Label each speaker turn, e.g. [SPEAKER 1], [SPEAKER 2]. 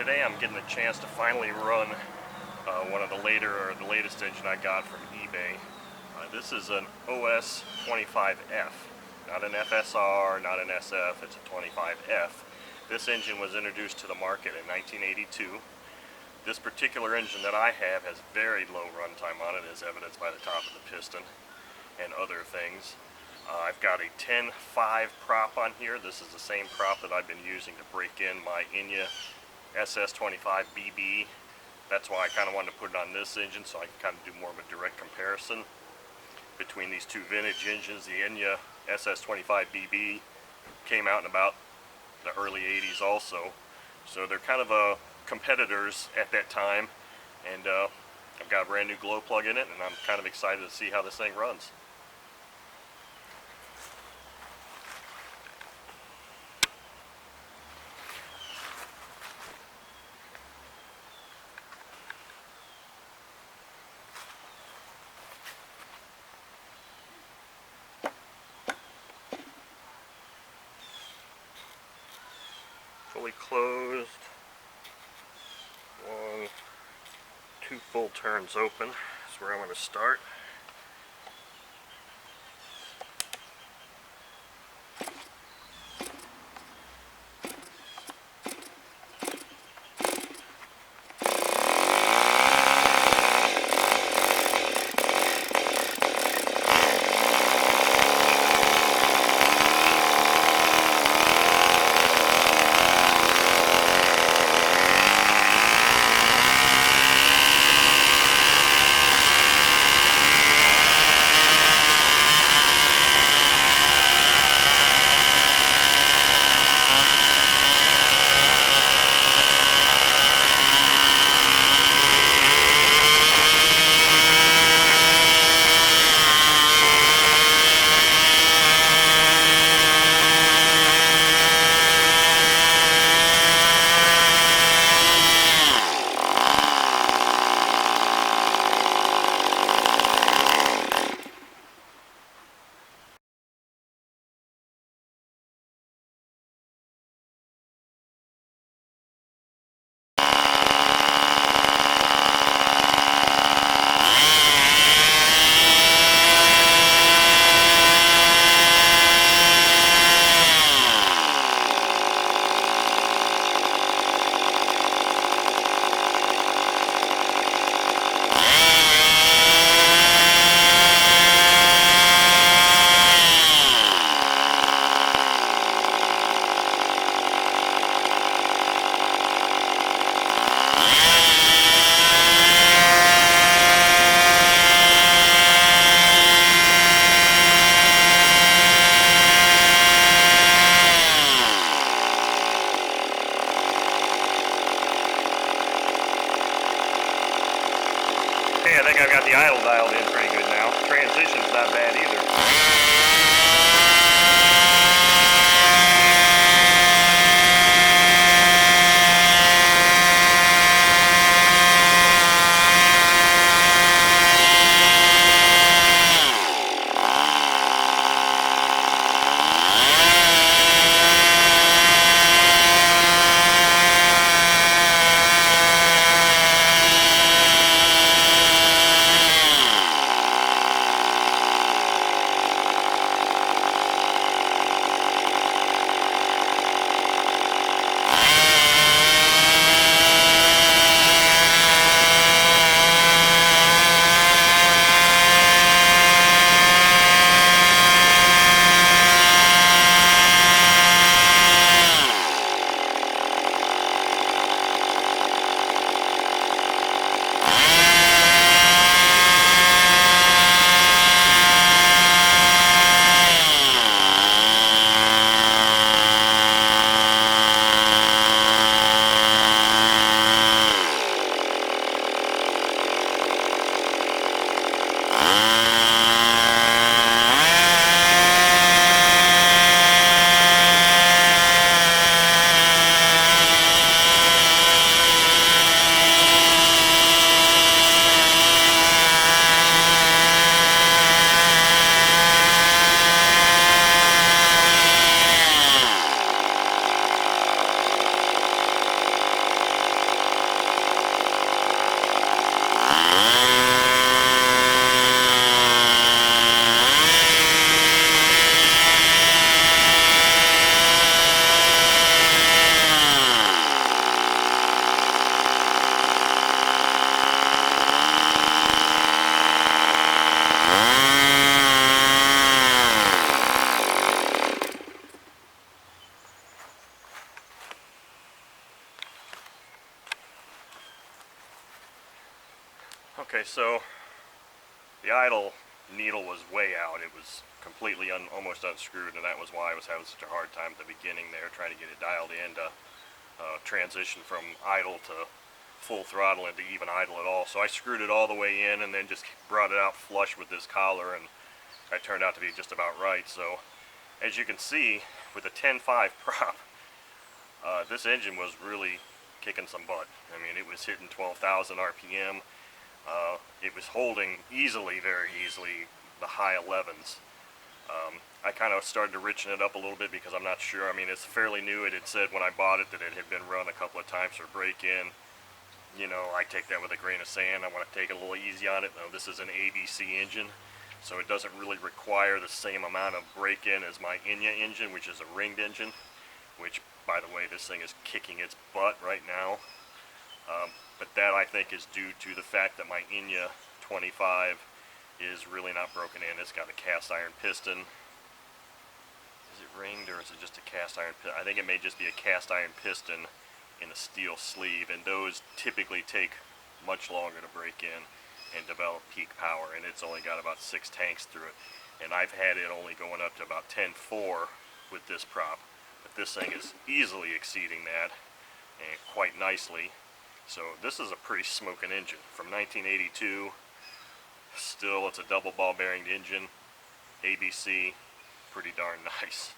[SPEAKER 1] today I'm getting a chance to finally run one of the latest engine I got from eBay. This is an OS 25F, not an FSR, not an SF, it's a 25F. This engine was introduced to the market in 1982. This particular engine that I have has very low runtime on it, as evidenced by the top of the piston and other things. I've got a 10.5 prop on here. This is the same prop that I've been using to break in my Enya SS25BB. That's why I kind of wanted to put it on this engine, so I can kind of do more of a direct comparison between these two vintage engines. The Enya SS25BB came out in about the early 80s also, so they're kind of competitors at that time, and I've got a brand new glow plug in it, and I'm kind of excited to see how this thing runs. Fully closed, 2 full turns open is where I'm going to start. I think I've got the idle dialed in pretty good now. Transition's not bad either. Okay, so the idle needle was way out. It was completely almost unscrewed, and that was why I was having such a hard time at the beginning there, trying to get it dialed in to transition from idle to full throttle into even idle at all. So I screwed it all the way in and then just brought it out flush with this collar, and that turned out to be just about right. So as you can see, with the 10.5 prop, this engine was really kicking some butt. I mean, it was hitting 12,000 RPM. It was holding easily, very easily, the high 11s. I kind of started to richen it up a little bit because I'm not sure. I mean, it's fairly new. It had said when I bought it that it had been run a couple of times for break-in. You know, I take that with a grain of sand. I want to take it a little easy on it. Now, this is an ABC engine, so it doesn't really require the same amount of break-in as my Enya engine, which is a ringed engine, which, by the way, this thing is kicking its butt right now. But that, I think, is due to the fact that my Enya 25 is really not broken in. It's got a cast iron piston. Is it ringed or is it just a cast iron piston? I think it may just be a cast iron piston in a steel sleeve, and those typically take much longer to break in and develop peak power, and it's only got about 6 tanks through it. And I've had it only going up to about 10.4 with this prop, but this thing is easily exceeding that, and quite nicely. So this is a pretty smoking engine from 1982. Still, it's a double ball bearing engine, ABC, pretty darn nice.